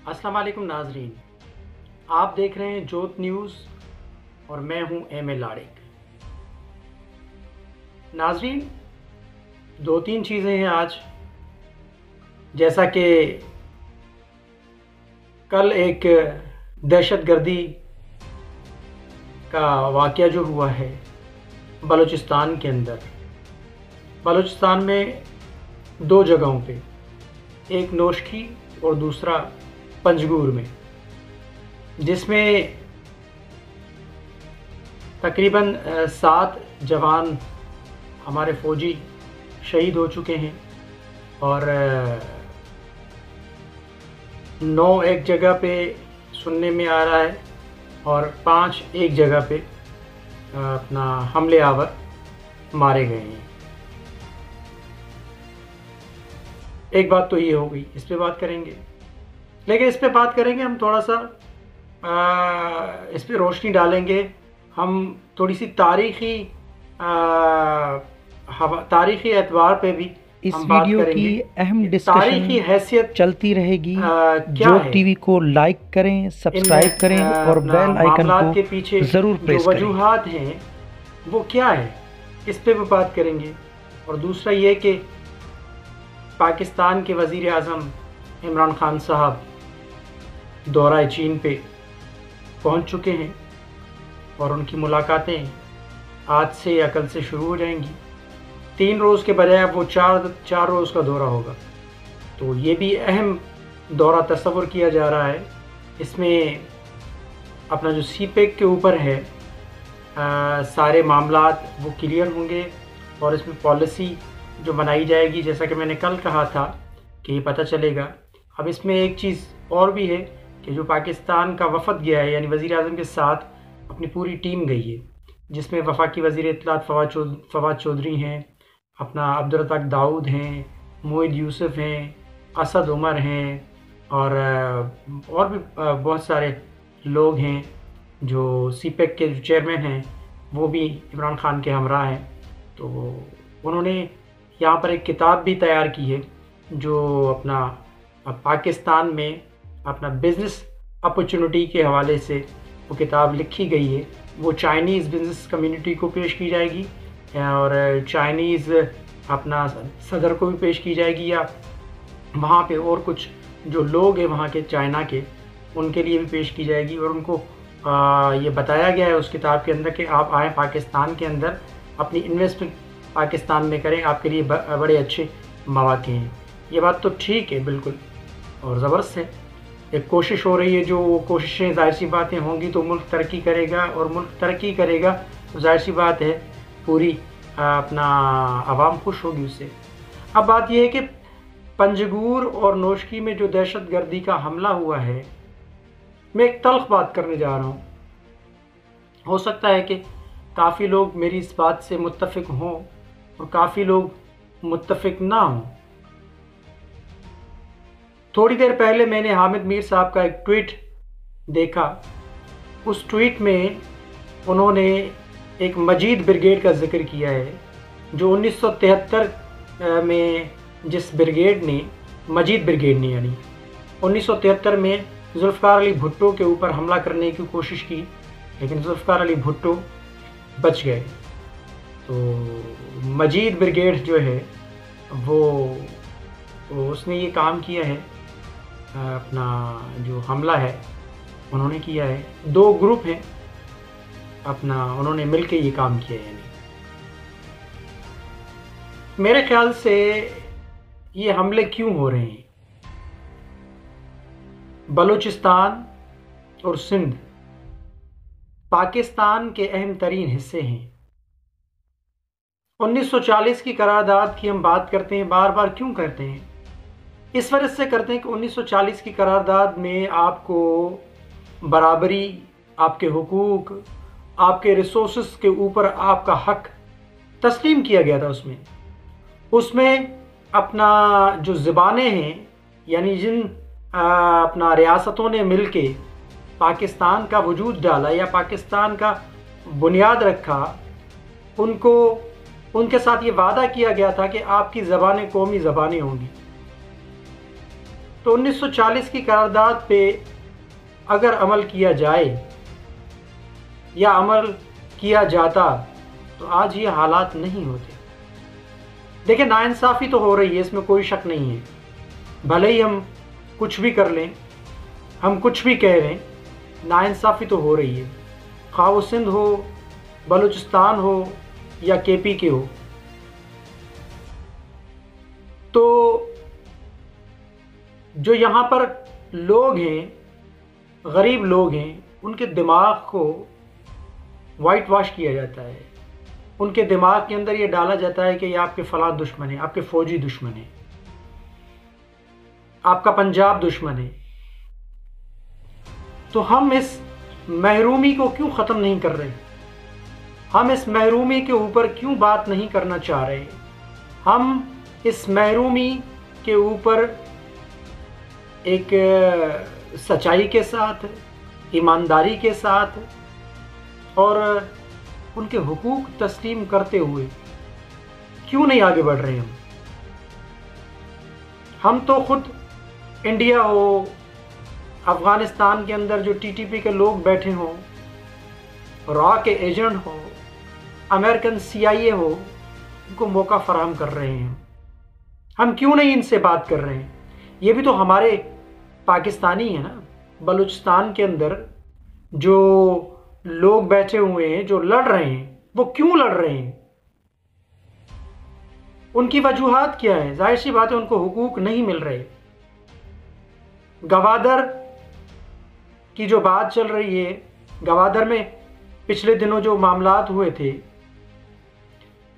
السلام علیکم ناظرین، آپ دیکھ رہے ہیں جوت نیوز اور میں ہوں ایم اے لاڑک۔ ناظرین، دو تین چیزیں ہیں آج، جیسا کہ کل ایک دہشت گردی کا واقعہ جو ہوا ہے بلوچستان کے اندر، بلوچستان میں دو جگہوں پہ، ایک نوشکی اور دوسرا پنجگور میں، جس میں تقریباً 7 جوان ہمارے فوجی شہید ہو چکے ہیں اور 9 ایک جگہ پہ سننے میں آ رہا ہے اور 5 ایک جگہ پہ اپنا حملے آور مارے گئے ہیں۔ ایک بات تو یہ ہو گئی، اس پہ بات کریں گے، لیکن اس پہ بات کریں گے ہم تھوڑا سا اس پہ روشنی ڈالیں گے، ہم تھوڑی سی تاریخی اعتبار پہ بھی اس ہم بات ویڈیو کریں کی گے۔ اہم تاریخی ڈسکشن حیثیت چلتی رہے گی۔ کیا جو ہے ٹی وی کو لائک کریں، سبسکرائب کریں اور اپنا بیل آئیکن معاملات کے کو پیچھے ضرور جو پریس کریں۔ وجوہات ہیں وہ کیا ہے، اس پہ بھی بات کریں گے۔ اور دوسرا یہ کہ پاکستان کے وزیر اعظم عمران خان صاحب دورہ چین پہ پہنچ چکے ہیں اور ان کی ملاقاتیں آج سے یا کل سے شروع ہو جائیں گی۔ 3 روز کے بجائے اب وہ 4 روز کا دورہ ہوگا، تو یہ بھی اہم دورہ تصور کیا جا رہا ہے۔ اس میں اپنا جو سی پیک کے اوپر ہے سارے معاملات وہ کلیئر ہوں گے اور اس میں پالیسی جو بنائی جائے گی، جیسا کہ میں نے کل کہا تھا کہ یہ پتہ چلے گا۔ اب اس میں ایک چیز اور بھی ہے کہ جو پاکستان کا وفد گیا ہے، یعنی وزیر اعظم کے ساتھ اپنی پوری ٹیم گئی ہے، جس میں وفاقی وزیر اطلاعات فواد چودھری ہیں، اپنا عبدالرزاق داؤد ہیں، موید یوسف ہیں، اسد عمر ہیں اور بھی بہت سارے لوگ ہیں۔ جو سی پیک کے جو چیئرمین ہیں وہ بھی عمران خان کے ہمراہ ہیں۔ تو انہوں نے یہاں پر ایک کتاب بھی تیار کی ہے جو اپنا پاکستان میں اپنا بزنس اپرچونٹی کے حوالے سے وہ کتاب لکھی گئی ہے۔ وہ چائنیز بزنس کمیونٹی کو پیش کی جائے گی اور چائنیز اپنا صدر کو بھی پیش کی جائے گی، یا وہاں پہ اور کچھ جو لوگ ہیں وہاں کے چائنا کے، ان کے لیے بھی پیش کی جائے گی۔ اور ان کو یہ بتایا گیا ہے اس کتاب کے اندر کہ آپ آئیں پاکستان کے اندر، اپنی انویسٹمنٹ پاکستان میں کریں، آپ کے لیے بڑے اچھے مواقع ہیں۔ یہ بات تو ٹھیک ہے، بالکل اور زبردست ہے، ایک کوشش ہو رہی ہے۔ جو وہ کوششیں ظاہر سی باتیں ہوں گی تو ملک ترقی کرے گا، اور ملک ترقی کرے گا تو ظاہر سی بات ہے پوری اپنا عوام خوش ہوگی اس سے۔ اب بات یہ ہے کہ پنجگور اور نوشکی میں جو دہشت گردی کا حملہ ہوا ہے، میں ایک تلخ بات کرنے جا رہا ہوں۔ ہو سکتا ہے کہ کافی لوگ میری اس بات سے متفق ہوں اور کافی لوگ متفق نہ ہوں۔ تھوڑی دیر پہلے میں نے حامد میر صاحب کا ایک ٹویٹ دیکھا۔ اس ٹویٹ میں انہوں نے ایک مجید بریگیڈ کا ذکر کیا ہے، جو 1973 میں جس بریگیڈ نے، مجید بریگیڈ نے، یعنی 1973 میں ذوالفقار علی بھٹو کے اوپر حملہ کرنے کی کوشش کی، لیکن ذوالفقار علی بھٹو بچ گئے۔ تو مجید بریگیڈ جو ہے وہ اس نے یہ کام کیا ہے، اپنا جو حملہ ہے انہوں نے کیا ہے، 2 گروپ ہیں اپنا، انہوں نے مل کے یہ کام کیا ہے۔ یعنی میرے خیال سے یہ حملے کیوں ہو رہے ہیں؟ بلوچستان اور سندھ پاکستان کے اہم ترین حصے ہیں۔ 1940 کی قرارداد کی ہم بات کرتے ہیں، بار بار کیوں کرتے ہیں؟ اس وجہ سے کرتے ہیں کہ 1940 کی قرارداد میں آپ کو برابری، آپ کے حقوق، آپ کے ریسورسز کے اوپر آپ کا حق تسلیم کیا گیا تھا۔ اس میں اپنا جو زبانیں ہیں، یعنی جن اپنا ریاستوں نے مل کے پاکستان کا وجود ڈالا یا پاکستان کا بنیاد رکھا، ان کے ساتھ یہ وعدہ کیا گیا تھا کہ آپ کی زبانیں قومی زبانیں ہوں گی۔ تو 1940 کی قرارداد پہ اگر عمل کیا جائے یا عمل کیا جاتا تو آج یہ حالات نہیں ہوتے۔ دیکھیں، ناانصافی تو ہو رہی ہے، اس میں کوئی شک نہیں ہے، بھلے ہی ہم کچھ بھی کر لیں، ہم کچھ بھی کہہ رہے ہیں، ناانصافی تو ہو رہی ہے، خواہ وہ سندھ ہو، بلوچستان ہو یا کے پی کے ہو۔ تو جو یہاں پر لوگ ہیں، غریب لوگ ہیں، ان کے دماغ کو وائٹ واش کیا جاتا ہے، ان کے دماغ کے اندر یہ ڈالا جاتا ہے کہ یہ آپ کے فلاں دشمن ہیں، آپ کے فوجی دشمن ہیں، آپ کا پنجاب دشمن ہے۔ تو ہم اس محرومی کو کیوں ختم نہیں کر رہے؟ ہم اس محرومی کے اوپر کیوں بات نہیں کرنا چاہ رہے؟ ہم اس محرومی کے اوپر ایک سچائی کے ساتھ، ایمانداری کے ساتھ اور ان کے حقوق تسلیم کرتے ہوئے کیوں نہیں آگے بڑھ رہے؟ ہم تو خود انڈیا ہو، افغانستان کے اندر جو ٹی ٹی پی کے لوگ بیٹھے ہوں، را کے ایجنٹ ہوں، امریکن سی آئی اے ہو، ان کو موقع فراہم کر رہے ہیں۔ ہم کیوں نہیں ان سے بات کر رہے ہیں؟ یہ بھی تو ہمارے پاکستانی ہیں نا۔ بلوچستان کے اندر جو لوگ بیٹھے ہوئے ہیں، جو لڑ رہے ہیں، وہ کیوں لڑ رہے ہیں؟ ان کی وجوہات کیا ہے؟ ظاہر سی بات ہے، ان کو حقوق نہیں مل رہے۔ گوادر کی جو بات چل رہی ہے، گوادر میں پچھلے دنوں جو معاملات ہوئے تھے،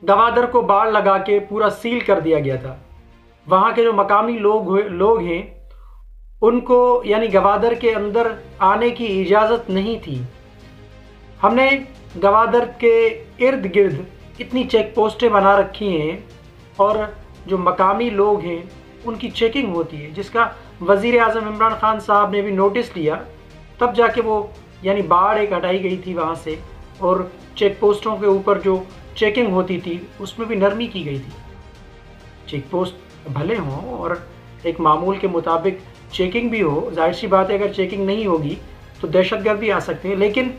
گوادر کو باڑ لگا کے پورا سیل کر دیا گیا تھا۔ وہاں کے جو مقامی لوگ ہیں، ان کو یعنی گوادر کے اندر آنے کی اجازت نہیں تھی۔ ہم نے گوادر کے ارد گرد اتنی چیک پوسٹیں بنا رکھی ہیں اور جو مقامی لوگ ہیں ان کی چیکنگ ہوتی ہے، جس کا وزیر اعظم عمران خان صاحب نے بھی نوٹس لیا، تب جا کے وہ یعنی باڑ ایک ہٹائی گئی تھی وہاں سے، اور چیک پوسٹوں کے اوپر جو چیکنگ ہوتی تھی اس میں بھی نرمی کی گئی تھی۔ چیک پوسٹ بھلے ہوں اور ایک معمول کے مطابق چیکنگ بھی ہو، ظاہر سی بات ہے اگر چیکنگ نہیں ہوگی تو دہشت گرد بھی آ سکتے ہیں، لیکن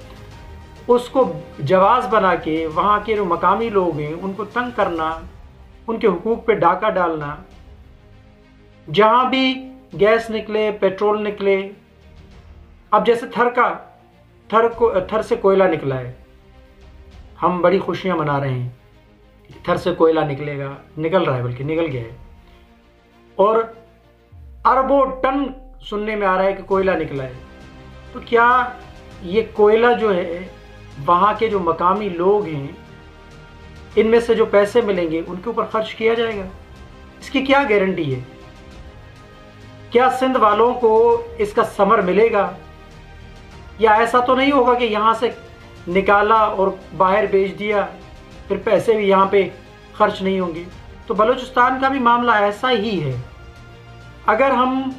اس کو جواز بنا کے وہاں کے جو مقامی لوگ ہیں ان کو تنگ کرنا، ان کے حقوق پہ ڈاکہ ڈالنا، جہاں بھی گیس نکلے، پیٹرول نکلے، اب جیسے تھر سے کوئلہ نکلا ہے، ہم بڑی خوشیاں منا رہے ہیں، تھر سے کوئلہ نکلے گا، نکل رہا ہے، بلکہ نکل گیا ہے، اور اربوں ٹن سننے میں آ رہا ہے کہ کوئلہ نکلا ہے۔ تو کیا یہ کوئلہ جو ہے وہاں کے جو مقامی لوگ ہیں، ان میں سے جو پیسے ملیں گے ان کے اوپر خرچ کیا جائے گا؟ اس کی کیا گارنٹی ہے؟ کیا سندھ والوں کو اس کا ثمر ملے گا؟ یا ایسا تو نہیں ہوگا کہ یہاں سے نکالا اور باہر بیچ دیا، پھر پیسے بھی یہاں پہ خرچ نہیں ہوں گے؟ تو بلوچستان کا بھی معاملہ ایسا ہی ہے۔ اگر ہم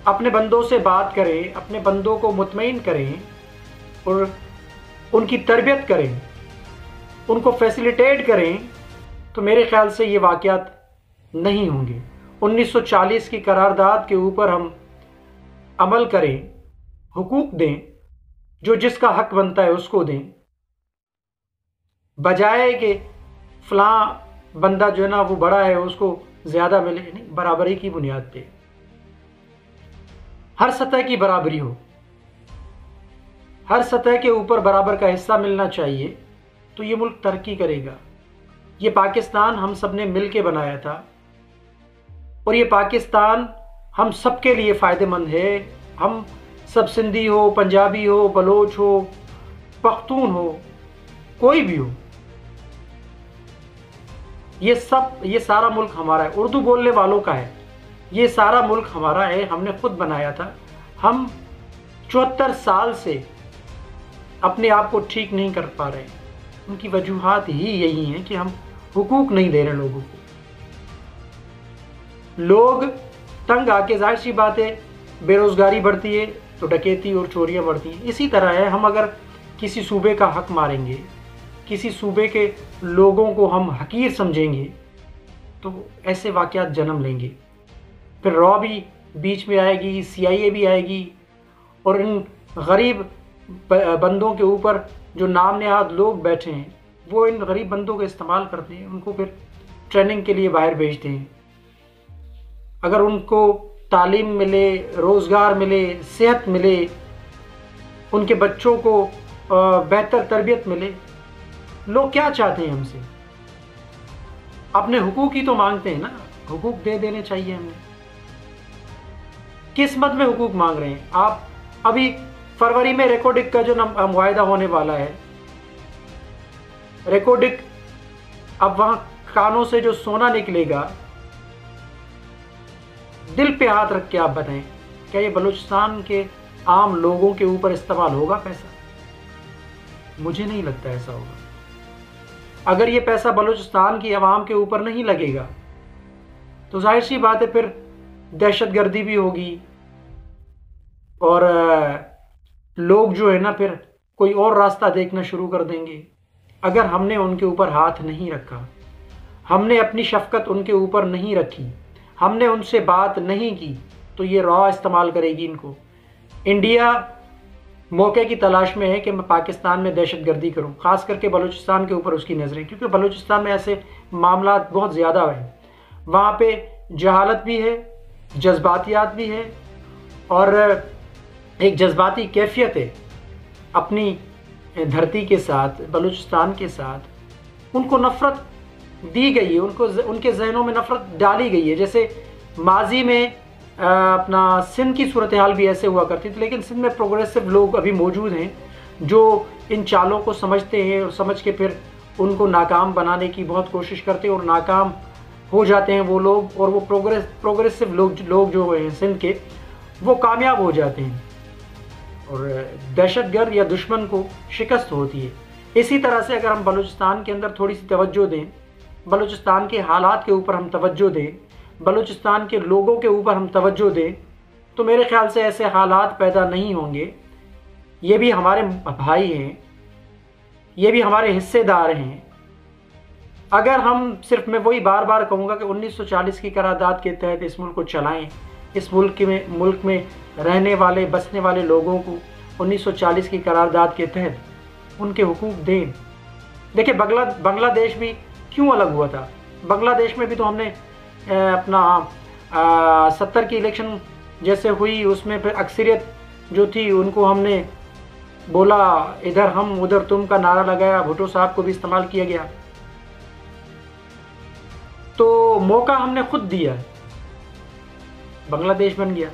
اپنے بندوں سے بات کریں، اپنے بندوں کو مطمئن کریں اور ان کی تربیت کریں، ان کو فیسیلیٹیٹ کریں، تو میرے خیال سے یہ واقعات نہیں ہوں گے۔ 1940 کی قرارداد کے اوپر ہم عمل کریں، حقوق دیں، جو جس کا حق بنتا ہے اس کو دیں، بجائے کہ فلاں بندہ جو ہے نا وہ بڑا ہے اس کو زیادہ ملے، نہیں، برابری کی بنیاد پہ ہر سطح کی برابری ہو، ہر سطح کے اوپر برابر کا حصہ ملنا چاہیے، تو یہ ملک ترقی کرے گا۔ یہ پاکستان ہم سب نے مل کے بنایا تھا، اور یہ پاکستان ہم سب کے لیے فائدہ مند ہے۔ ہم سب سندھی ہو، پنجابی ہو، بلوچ ہو، پختون ہو، کوئی بھی ہو، یہ سارا ملک ہمارا ہے، اردو بولنے والوں کا ہے، یہ سارا ملک ہمارا ہے، ہم نے خود بنایا تھا۔ ہم 74 سال سے اپنے آپ کو ٹھیک نہیں کر پا رہے، ان کی وجوہات ہی یہی ہیں کہ ہم حقوق نہیں دے رہے لوگوں کو۔ لوگ تنگ آ کے، ظاہر سی بات ہے بے روزگاری بڑھتی ہے تو ڈکیتی اور چوریاں بڑھتی ہیں۔ اسی طرح ہے، ہم اگر کسی صوبے کا حق ماریں گے، کسی صوبے کے لوگوں کو ہم حقیر سمجھیں گے، تو ایسے واقعات جنم لیں گے، پھر رعب ہی بیچ میں آئے گی، CIA بھی آئے گی، اور ان غریب بندوں کے اوپر جو نام نہاد لوگ بیٹھے ہیں وہ ان غریب بندوں کو استعمال کرتے ہیں، ان کو پھر ٹریننگ کے لیے باہر بھیجتے ہیں۔ اگر ان کو تعلیم ملے، روزگار ملے، صحت ملے، ان کے بچوں کو بہتر تربیت ملے، لوگ کیا چاہتے ہیں ہم سے؟ اپنے حقوق ہی تو مانگتے ہیں نا، حقوق دے دینے چاہیے ہمیں۔ کس مد میں حقوق مانگ رہے ہیں آپ؟ ابھی فروری میں ریکوڈک کا جو معاہدہ ہونے والا ہے، ریکوڈک، اب وہاں کانوں سے جو سونا نکلے گا، دل پہ ہاتھ رکھ کے آپ بتائیں کیا یہ بلوچستان کے عام لوگوں کے اوپر استعمال ہوگا پیسہ؟ مجھے نہیں لگتا ایسا ہوگا۔ اگر یہ پیسہ بلوچستان کی عوام کے اوپر نہیں لگے گا تو ظاہر سی بات ہے پھر دہشت گردی بھی ہوگی، اور لوگ جو ہے نا پھر کوئی اور راستہ دیکھنا شروع کر دیں گے۔ اگر ہم نے ان کے اوپر ہاتھ نہیں رکھا، ہم نے اپنی شفقت ان کے اوپر نہیں رکھی، ہم نے ان سے بات نہیں کی، تو یہ را استعمال کرے گی ان کو۔ انڈیا موقع کی تلاش میں ہے کہ میں پاکستان میں دہشت گردی کروں، خاص کر کے بلوچستان کے اوپر اس کی نظریں، کیونکہ بلوچستان میں ایسے معاملات بہت زیادہ ہیں۔ وہاں پہ جہالت بھی ہے، جذباتیات بھی ہے، اور ایک جذباتی کیفیت ہے اپنی دھرتی کے ساتھ، بلوچستان کے ساتھ۔ ان کو نفرت دی گئی ہے، ان کے ذہنوں میں نفرت ڈالی گئی ہے۔ جیسے ماضی میں اپنا سندھ کی صورتحال بھی ایسے ہوا کرتی تھی، لیکن سندھ میں پروگریسو لوگ ابھی موجود ہیں جو ان چالوں کو سمجھتے ہیں، اور سمجھ کے پھر ان کو ناکام بنانے کی بہت کوشش کرتے ہیں، اور ناکام ہو جاتے ہیں وہ لوگ، اور وہ پروگریسو لوگ جو ہیں سندھ کے، وہ کامیاب ہو جاتے ہیں، اور دہشت گرد یا دشمن کو شکست ہوتی ہے۔ اسی طرح سے اگر ہم بلوچستان کے اندر تھوڑی سی توجہ دیں، بلوچستان کے حالات کے اوپر ہم توجہ دیں، بلوچستان کے لوگوں کے اوپر ہم توجہ دیں، تو میرے خیال سے ایسے حالات پیدا نہیں ہوں گے۔ یہ بھی ہمارے بھائی ہیں، یہ بھی ہمارے حصے دار ہیں۔ اگر ہم صرف، میں وہی بار بار کہوں گا کہ 1940 کی قرارداد کے تحت اس ملک کو چلائیں، اس ملک میں رہنے والے، بسنے والے لوگوں کو 1940 کی قرارداد کے تحت ان کے حقوق دیں۔ دیکھیں بنگلہ دیش بھی کیوں الگ ہوا تھا؟ بنگلہ دیش میں بھی تو ہم نے اپنا 70 کی الیکشن جیسے ہوئی، اس میں پھر اکثریت جو تھی ان کو ہم نے بولا ادھر ہم ادھر تم کا نعرہ لگایا، بھٹو صاحب کو بھی استعمال کیا گیا۔ تو موقع ہم نے خود دیا، بنگلہ دیش بن گیا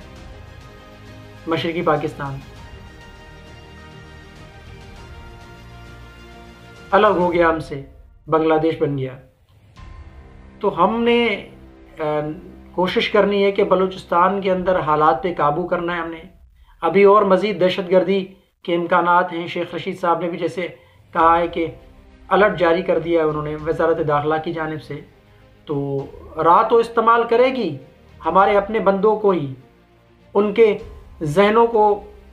مشرقی پاکستان، الگ ہو گیا ہم سے، بنگلہ دیش بن گیا۔ تو ہم نے کوشش کرنی ہے کہ بلوچستان کے اندر حالات پہ قابو کرنا ہے۔ ہم نے ابھی اور مزید دہشت گردی کے امکانات ہیں۔ شیخ رشید صاحب نے بھی جیسے کہا ہے کہ الرٹ جاری کر دیا ہے انہوں نے وزارت داخلہ کی جانب سے، تو راہ تو استعمال کرے گی ہمارے اپنے بندوں کو ہی، ان کے ذہنوں کو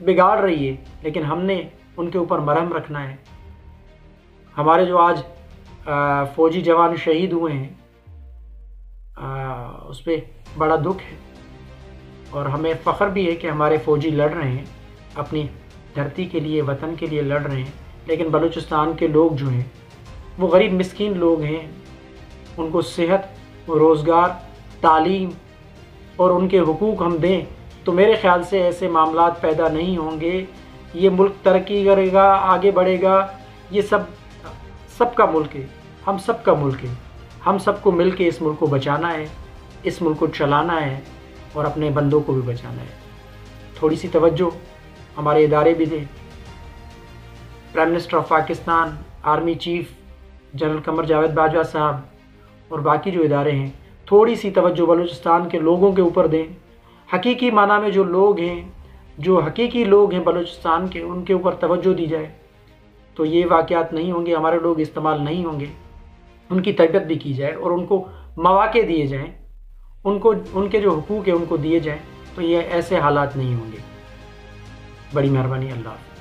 بگاڑ رہی ہے، لیکن ہم نے ان کے اوپر مرہم رکھنا ہے۔ ہمارے جو آج فوجی جوان شہید ہوئے ہیں، اس پہ بڑا دکھ ہے، اور ہمیں فخر بھی ہے کہ ہمارے فوجی لڑ رہے ہیں، اپنی دھرتی کے لیے، وطن کے لیے لڑ رہے ہیں، لیکن بلوچستان کے لوگ جو ہیں وہ غریب مسکین لوگ ہیں۔ ان کو صحت، روزگار، تعلیم اور ان کے حقوق ہم دیں تو میرے خیال سے ایسے معاملات پیدا نہیں ہوں گے۔ یہ ملک ترقی کرے گا، آگے بڑھے گا۔ یہ سب کا ملک ہے، ہم سب کا ملک ہے۔ ہم سب کو مل کے اس ملک کو بچانا ہے، اس ملک کو چلانا ہے، اور اپنے بندوں کو بھی بچانا ہے۔ تھوڑی سی توجہ ہمارے ادارے بھی دیں۔ Prime minister of Pakistan, army chief general Qamar Javed Bajwa صاحب اور باقی جو ادارے ہیں، تھوڑی سی توجہ بلوچستان کے لوگوں کے اوپر دیں۔ حقیقی معنی میں جو لوگ ہیں، جو حقیقی لوگ ہیں بلوچستان کے، ان کے اوپر توجہ دی جائے تو یہ واقعات نہیں ہوں گے، ہمارے لوگ استعمال نہیں ہوں گے۔ ان کی تربیت بھی کی جائے اور ان کو مواقع دیے جائیں، ان کے جو حقوق ہیں ان کو دیے جائیں، تو یہ ایسے حالات نہیں ہوں گے۔ بڑی مہربانی، اللہ حافظ۔